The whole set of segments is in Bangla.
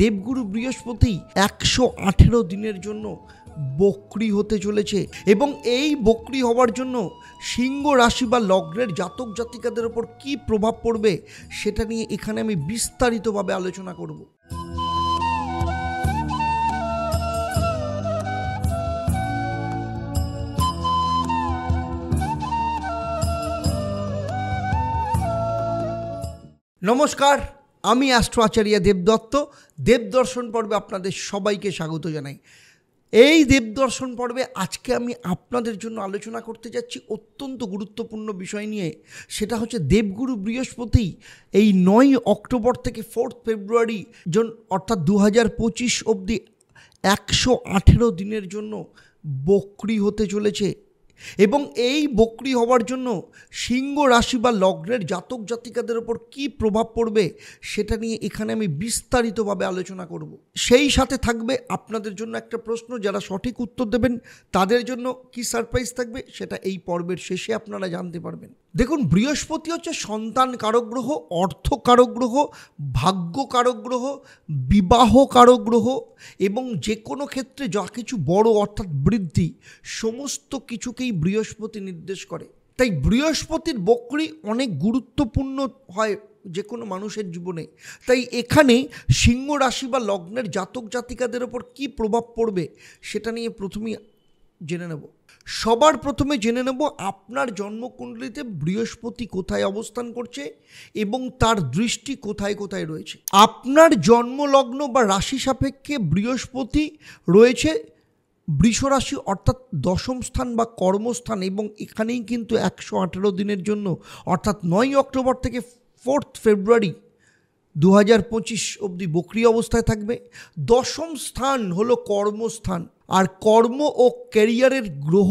দেবগুরু বৃহস্পতি 118 দিনের জন্য বক্রি হতে চলেছে এবং এই বক্রি হওয়ার জন্য সিংহ রাশি বা লগ্নের জাতক জাতিকাদের উপর কী প্রভাব পড়বে সেটা নিয়ে এখানে আমি বিস্তারিতভাবে আলোচনা করব। নমস্কার, আমি অ্যাস্ট্রো আচার্য দেবদত্ত। দেবদর্শন পর্বে আপনাদের সবাইকে স্বাগত জানাই। এই দেবদর্শন পর্বে আজকে আমি আপনাদের জন্য আলোচনা করতে যাচ্ছি অত্যন্ত গুরুত্বপূর্ণ বিষয় নিয়ে। সেটা হচ্ছে দেবগুরু বৃহস্পতি এই 9 অক্টোবর থেকে 4 ফেব্রুয়ারি অর্থাৎ 2025 অবধি 118 দিনের জন্য বক্রি হতে চলেছে এবং এই বক্রি হওয়ার জন্য সিংহ রাশি বা লগ্নের জাতক জাতিকাদের ওপর কী প্রভাব পড়বে সেটা নিয়ে এখানে আমি বিস্তারিতভাবে আলোচনা করব। সেই সাথে থাকবে আপনাদের জন্য একটা প্রশ্ন, যারা সঠিক উত্তর দেবেন তাদের জন্য কি সারপ্রাইজ থাকবে সেটা এই পর্বের শেষে আপনারা জানতে পারবেন। দেখুন, বৃহস্পতি হচ্ছে সন্তান কারক গ্রহ, অর্থ কারক গ্রহ, ভাগ্য কারক গ্রহ, বিবাহ কারক গ্রহ এবং যে কোনো ক্ষেত্রে যা কিছু বড় অর্থাৎ বৃদ্ধি সমস্ত কিছুকেই বৃহস্পতি নির্দেশ করে। তাই বৃহস্পতির বক্রি অনেক গুরুত্বপূর্ণ হয় যে কোনো মানুষের জীবনে। তাই এখানে সিংহ রাশি বা লগ্নের জাতক জাতিকাদের ওপর কী প্রভাব পড়বে সেটা নিয়ে প্রথমেই জেনে নেব। সবার প্রথমে জেনে নেব আপনার জন্মকুণ্ডলিতে বৃহস্পতি কোথায় অবস্থান করছে এবং তার দৃষ্টি কোথায় কোথায় রয়েছে। আপনার জন্মলগ্ন বা রাশি সাপেক্ষে বৃহস্পতি রয়েছে বৃষ রাশি অর্থাৎ দশম স্থান বা কর্মস্থান এবং এখানেই কিন্তু 118 দিনের জন্য অর্থাৎ 9 অক্টোবর থেকে 4 ফেব্রুয়ারি 2025 অবধি বক্রি অবস্থায় থাকবে। দশম স্থান হলো কর্মস্থান, আর কর্ম ও ক্যারিয়ারের গ্রহ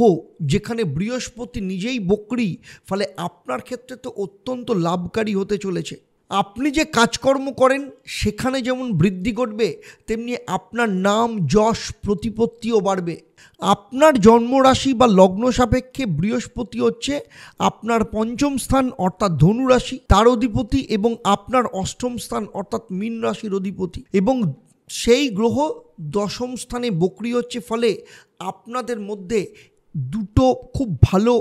যেখানে বৃহস্পতি নিজেই বক্রি, ফলে আপনার ক্ষেত্রে তো অত্যন্ত লাভকারী হতে চলেছে। আপনি যে কাজকর্ম করেন সেখানে যেমন বৃদ্ধি ঘটবে, তেমনি আপনার নাম যশ প্রতিপত্তিও বাড়বে। আপনার জন্মরাশি বা লগ্ন সাপেক্ষে বৃহস্পতি হচ্ছে আপনার পঞ্চম স্থান অর্থাৎ ধনু রাশি, তার অধিপতি, এবং আপনার অষ্টম স্থান অর্থাৎ মীন রাশির অধিপতি, এবং সেই গ্রহ দশম স্থানে বক্রি হচ্ছে। ফলে আপনাদের মধ্যে দুটো খুব ভালো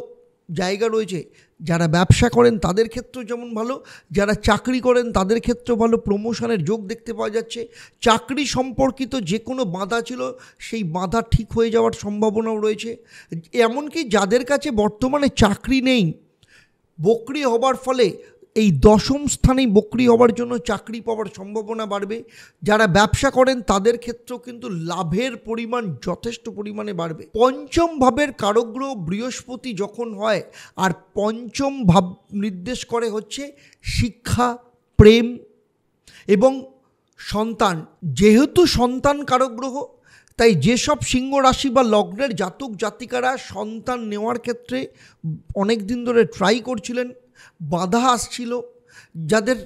জায়গা রয়েছে। যারা ব্যবসা করেন তাদের ক্ষেত্রেও যেমন ভালো, যারা চাকরি করেন তাদের ক্ষেত্রেও ভালো প্রমোশনের যোগ দেখতে পাওয়া যাচ্ছে। চাকরি সম্পর্কিত যে কোনো বাধা ছিল সেই বাধা ঠিক হয়ে যাওয়ার সম্ভাবনাও রয়েছে। এমনকি যাদের কাছে বর্তমানে চাকরি নেই, বক্রি হবার ফলে এই দশম স্থানেই বক্রি হওয়ার জন্য চাকরি পাওয়ার সম্ভাবনা বাড়বে। যারা ব্যবসা করেন তাদের ক্ষেত্রেও কিন্তু লাভের পরিমাণ যথেষ্ট পরিমাণে বাড়বে। পঞ্চম ভাবের কারকগ্রহ বৃহস্পতি যখন হয়, আর পঞ্চম ভাব নির্দেশ করে হচ্ছে শিক্ষা, প্রেম এবং সন্তান। যেহেতু সন্তান কারকগ্রহ, তাই যেসব সিংহ রাশি বা লগ্নের জাতক জাতিকারা সন্তান নেওয়ার ক্ষেত্রে অনেক দিন ধরে ট্রাই করছিলেন, বাধা আসছিল, যাদের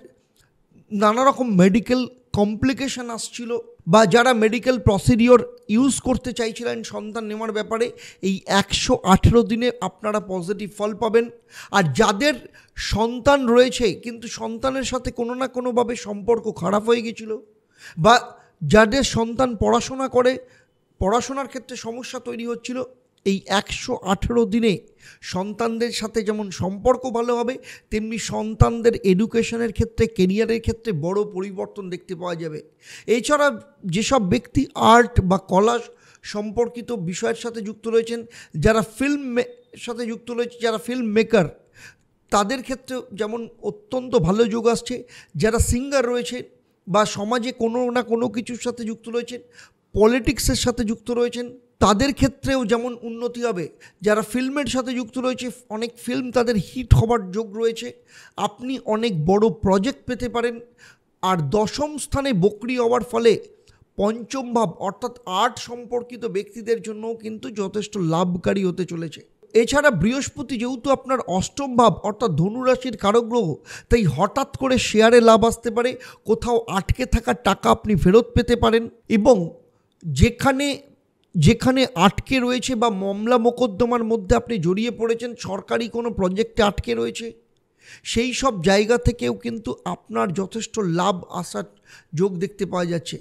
নানা রকম মেডিকেল কমপ্লিকেশন আসছিল, বা যারা মেডিকেল প্রসিডিওর ইউজ করতে চাইছিলেন সন্তান নেওয়ার ব্যাপারে, এই 118 দিনে আপনারা পজিটিভ ফল পাবেন। আর যাদের সন্তান রয়েছে কিন্তু সন্তানের সাথে কোনো না কোনোভাবে সম্পর্ক খারাপ হয়ে গেছিল, বা যাদের সন্তান পড়াশোনা করে পড়াশোনার ক্ষেত্রে সমস্যা তৈরি হচ্ছিল, এই 118 দিনে সন্তানদের সাথে যেমন সম্পর্ক ভালো হবে, তেমনি সন্তানদের এডুকেশনের ক্ষেত্রে, কেরিয়ারের ক্ষেত্রে বড় পরিবর্তন দেখতে পাওয়া যাবে। এছাড়া যেসব ব্যক্তি আর্ট বা কলা সম্পর্কিত বিষয়ের সাথে যুক্ত রয়েছেন, যারা সাথে যুক্ত রয়েছে, যারা ফিল্ম মেকার, তাদের ক্ষেত্রে যেমন অত্যন্ত ভালো যোগ আসছে। যারা সিঙ্গার রয়েছে বা সমাজে কোনো না কোনো কিছুর সাথে যুক্ত রয়েছেন, পলিটিক্সের সাথে যুক্ত রয়েছেন, তাদের ক্ষেত্রেও যেমন উন্নতি হবে। যারা ফিল্মের সাথে যুক্ত রয়েছে, অনেক ফিল্ম তাদের হিট হবার যোগ রয়েছে, আপনি অনেক বড় প্রজেক্ট পেতে পারেন। আর দশম স্থানে বক্রি হওয়ার ফলে পঞ্চম ভাব অর্থাৎ আর্ট সম্পর্কিত ব্যক্তিদের জন্যও কিন্তু যথেষ্ট লাভকারী হতে চলেছে। এছাড়া বৃহস্পতি যেহেতু আপনার অষ্টম ভাব অর্থাৎ ধনুরাশির কারক গ্রহ, তাই হঠাৎ করে শেয়ারে লাভ আসতে পারে, কোথাও আটকে থাকা টাকা আপনি ফেরত পেতে পারেন, এবং যেখানে আটকে রয়েছে বা মামলা মোকদ্দমার মধ্যে আপনি জড়িয়ে পড়েছেন, সরকারি কোনো প্রজেক্টে আটকে রয়েছে, সেই সব জায়গা থেকেও কিন্তু আপনার যথেষ্ট লাভ আসার যোগ দেখতে পাওয়া যাচ্ছে।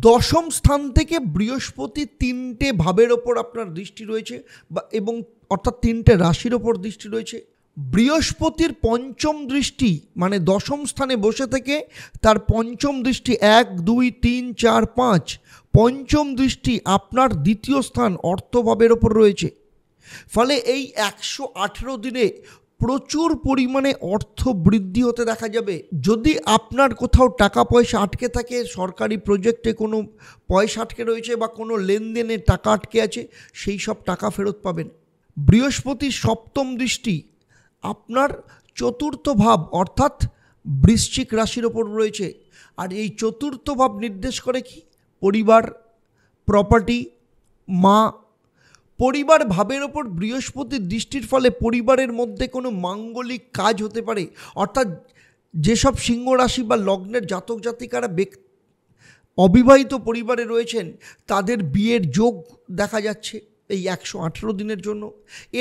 দশম স্থান থেকে বৃহস্পতি 3টে ভাবের ওপর আপনার দৃষ্টি রয়েছে এবং অর্থাৎ 3টে রাশির ওপর দৃষ্টি রয়েছে। বৃহস্পতির পঞ্চম দৃষ্টি মানে দশম স্থানে বসে থেকে তার পঞ্চম দৃষ্টি 1 2 3 4 5 পঞ্চম দৃষ্টি আপনার দ্বিতীয় স্থান অর্থভাবের ওপর রয়েছে। ফলে এই 118 দিনে প্রচুর পরিমাণে অর্থ বৃদ্ধি হতে দেখা যাবে। যদি আপনার কোথাও টাকা পয়সা আটকে থাকে, সরকারি প্রজেক্টে কোনো পয়সা আটকে রয়েছে বা কোনো লেনদেনে টাকা আটকে আছে, সেই সব টাকা ফেরত পাবেন। বৃহস্পতির সপ্তম দৃষ্টি আপনার চতুর্থ ভাব অর্থাৎ বৃশ্চিক রাশির ওপর রয়েছে। আর এই চতুর্থ ভাব নির্দেশ করে কি? পরিবার, প্রপার্টি, মা। পরিবার ভাবের ওপর বৃহস্পতির দৃষ্টির ফলে পরিবারের মধ্যে কোনো মাঙ্গলিক কাজ হতে পারে। অর্থাৎ যেসব সিংহ রাশি বা লগ্নের জাতক জাতিকারা অবিবাহিত পরিবারে রয়েছেন তাদের বিয়ের যোগ দেখা যাচ্ছে এই 118 দিনের জন্য।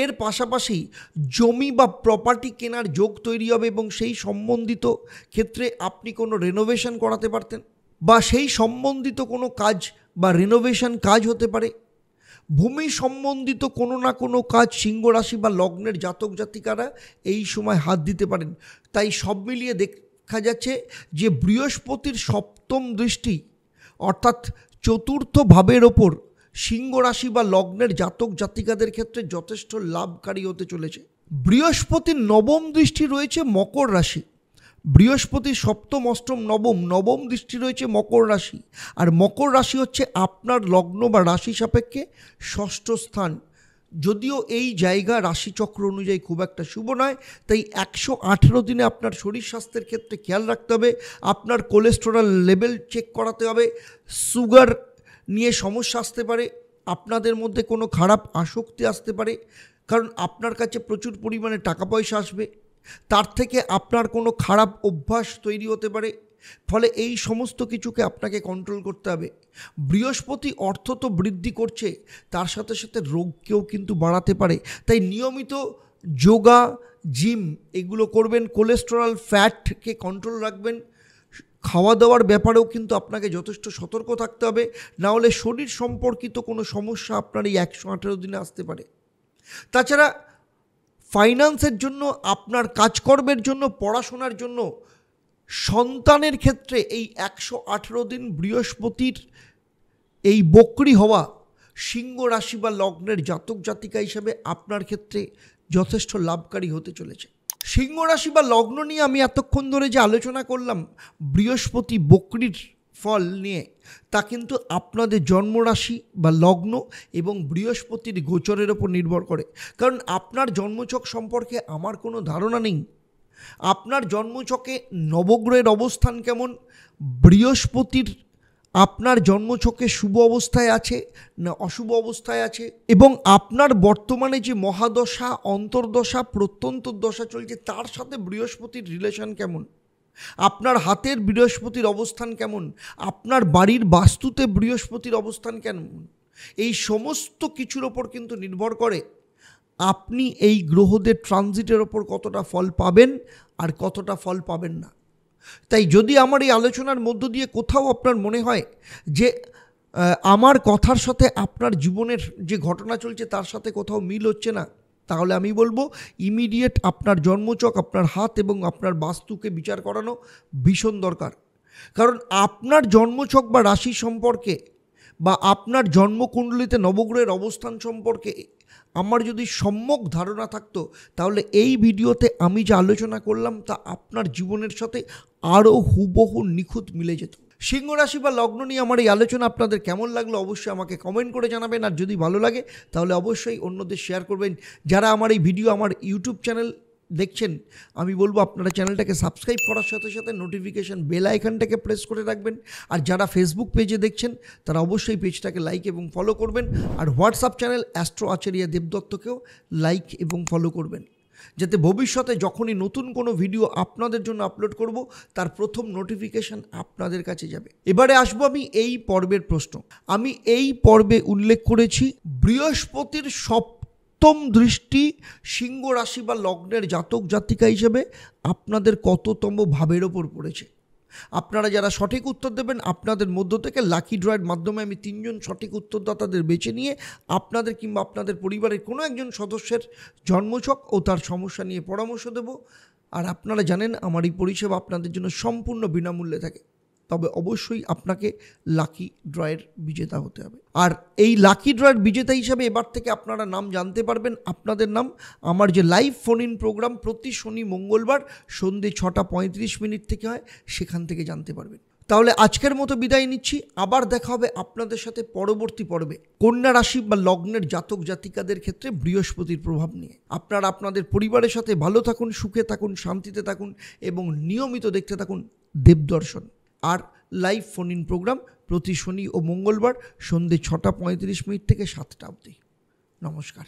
এর পাশাপাশি জমি বা প্রপার্টি কেনার যোগ তৈরি হবে এবং সেই সম্বন্ধিত ক্ষেত্রে আপনি কোনো রেনোভেশন করাতে পারতেন বা সেই সম্বন্ধিত কোনো কাজ বা রেনোভেশন কাজ হতে পারে। ভূমি সম্বন্ধিত কোনো না কোনো কাজ সিংহ রাশি বা লগ্নের জাতক জাতিকারা এই সময় হাত দিতে পারেন। তাই সব মিলিয়ে দেখা যাচ্ছে যে বৃহস্পতির সপ্তম দৃষ্টি অর্থাৎ চতুর্থ ভাবের ওপর সিংহ রাশি বা লগ্নের জাতক জাতিকাদের ক্ষেত্রে যথেষ্ট লাভকারী হতে চলেছে। বৃহস্পতির নবম দৃষ্টি রয়েছে মকর রাশি। বৃহস্পতির সপ্তম, অষ্টম, নবম দৃষ্টি রয়েছে মকর রাশি। আর মকর রাশি হচ্ছে আপনার লগ্ন বা রাশি সাপেক্ষে ষষ্ঠ স্থান। যদিও এই জায়গা রাশিচক্র অনুযায়ী খুব একটা শুভ নয়, তাই 118 দিনে আপনার শরীর স্বাস্থ্যের ক্ষেত্রে খেয়াল রাখতে হবে। আপনার কোলেস্টেরল লেভেল চেক করাতে হবে। সুগার নিয়ে সমস্যা আসতে পারে, আপনাদের মধ্যে কোনো খারাপ আসক্তি আসতে পারে, কারণ আপনার কাছে প্রচুর পরিমাণে টাকা পয়সা আসবে, তার থেকে আপনার কোনো খারাপ অভ্যাস তৈরি হতে পারে। ফলে এই সমস্ত কিছুকে আপনাকে কন্ট্রোল করতে হবে। বৃহস্পতি অর্থ তো বৃদ্ধি করছে, তার সাথে সাথে রোগকেও কিন্তু বাড়াতে পারে। তাই নিয়মিত যোগা, জিম এগুলো করবেন। কোলেস্টেরল, ফ্যাটকে কন্ট্রোল রাখবেন। খাওয়া দাওয়ার ব্যাপারেও কিন্তু আপনাকে যথেষ্ট সতর্ক থাকতে হবে, না হলে শরীর সম্পর্কিত কোনো সমস্যা আপনার এই 118 দিনে আসতে পারে। তাছাড়া ফাইন্যান্সের জন্য, আপনার কাজকর্মের জন্য, পড়াশোনার জন্য, সন্তানের ক্ষেত্রে এই 118 দিন বৃহস্পতির এই বক্রী হওয়া সিংহ রাশি বা লগ্নের জাতক জাতিকা হিসেবে আপনার ক্ষেত্রে যথেষ্ট লাভকারী হতে চলেছে। সিংহ রাশি বা লগ্ন নিয়ে আমি এতক্ষণ ধরে যে আলোচনা করলাম বৃহস্পতি বক্রীর ফল নিয়ে, তা কিন্তু আপনাদের জন্মরাশি বা লগ্ন এবং বৃহস্পতির গোচরের ওপর নির্ভর করে। কারণ আপনার জন্মছক সম্পর্কে আমার কোনো ধারণা নেই। আপনার জন্মছকে নবগ্রহের অবস্থান কেমন, বৃহস্পতির আপনার জন্মছকে শুভ অবস্থায় আছে না অশুভ অবস্থায় আছে, এবং আপনার বর্তমানে যে মহাদশা, অন্তর্দশা, প্রত্যন্তর দশা চলছে তার সাথে বৃহস্পতির রিলেশন কেমন, আপনার হাতের বৃহস্পতির অবস্থান কেমন, আপনার বাড়ির বাস্তুতে বৃহস্পতির অবস্থান কেমন, এই সমস্ত কিছুর ওপর কিন্তু নির্ভর করে আপনি এই গ্রহদের ট্রানজিটের ওপর কতটা ফল পাবেন আর কতটা ফল পাবেন না। তাই যদি আমার এই আলোচনার মধ্য দিয়ে কোথাও আপনার মনে হয় যে আমার কথার সাথে আপনার জীবনের যে ঘটনা চলছে তার সাথে কোথাও মিল হচ্ছে না, তাহলে আমি বলবো ইমিডিয়েট আপনার জন্মছক, আপনার হাত এবং আপনার বাস্তুকে বিচার করানো ভীষণ দরকার। কারণ আপনার জন্মছক বা রাশি সম্পর্কে বা আপনার জন্মকুণ্ডলিতে নবগ্রহের অবস্থান সম্পর্কে আমার যদি সম্যক ধারণা থাকতো, তাহলে এই ভিডিওতে আমি যে আলোচনা করলাম তা আপনার জীবনের সাথে আরও হুবহু নিখুঁত মিলে যেত। সিংহ রাশি বা লগ্ন নিয়ে আমার এই আলোচনা আপনাদের কেমন লাগলো অবশ্যই আমাকে কমেন্ট করে জানাবেন। আর যদি ভালো লাগে তাহলে অবশ্যই অন্যদের শেয়ার করবেন। যারা আমার এই ভিডিও আমার ইউটিউব চ্যানেল দেখছেন, আমি বলবো আপনারা চ্যানেলটাকে সাবস্ক্রাইব করার সাথে সাথে নোটিফিকেশান বেল আইকনটাকে প্রেস করে রাখবেন। আর যারা ফেসবুক পেজে দেখছেন তারা অবশ্যই পেজটাকে লাইক এবং ফলো করবেন। আর হোয়াটসঅ্যাপ চ্যানেল অ্যাস্ট্রো আচার্য দেবদত্তকেও লাইক এবং ফলো করবেন, যাতে ভবিষ্যতে যখনই নতুন কোনো ভিডিও আপনাদের জন্য আপলোড করব তার প্রথম নোটিফিকেশান আপনাদের কাছে যাবে। এবারে আসবো আমি এই পর্বের প্রশ্ন। আমি এই পর্বে উল্লেখ করেছি বৃহস্পতির সপ্তম দৃষ্টি সিংহ রাশি বা লগ্নের জাতক জাতিকা হিসেবে আপনাদের কততম ভাবের ওপর পড়েছে। আপনারা যারা সঠিক উত্তর দেবেন আপনাদের মধ্য থেকে লাকি ড্রয়ের মাধ্যমে আমি 3 জন সঠিক উত্তরদাতাদের বেছে নিয়ে আপনাদের কিংবা আপনাদের পরিবারের কোনো একজন সদস্যের জন্মছক ও তার সমস্যা নিয়ে পরামর্শ দেব। আর আপনারা জানেন আমার এই পরিষেবা আপনাদের জন্য সম্পূর্ণ বিনামূল্যে থাকে, তবে অবশ্যই আপনাকে লাকি ড্রয়ের বিজেতা হতে হবে। আর এই লাকি ড্রয়ের বিজেতা হিসাবে এবার থেকে আপনারা নাম জানতে পারবেন, আপনাদের নাম আমার যে লাইভ ফোন ইন প্রোগ্রাম প্রতি শনি মঙ্গলবার সন্ধ্যে 6:35 থেকে হয়, সেখান থেকে জানতে পারবেন। তাহলে আজকের মতো বিদায় নিচ্ছি, আবার দেখা হবে আপনাদের সাথে পরবর্তী পর্বে কন্যা রাশি বা লগ্নের জাতক জাতিকাদের ক্ষেত্রে বৃহস্পতির প্রভাব নিয়ে। আপনারা আপনাদের পরিবারের সাথে ভালো থাকুন, সুখে থাকুন, শান্তিতে থাকুন এবং নিয়মিত দেখতে থাকুন দেবদর্শন। আর লাইভ ফোন ইন প্রোগ্রাম প্রতি শনি ও মঙ্গলবার সন্ধ্যে 6:35 থেকে 7টা অবধি। নমস্কার।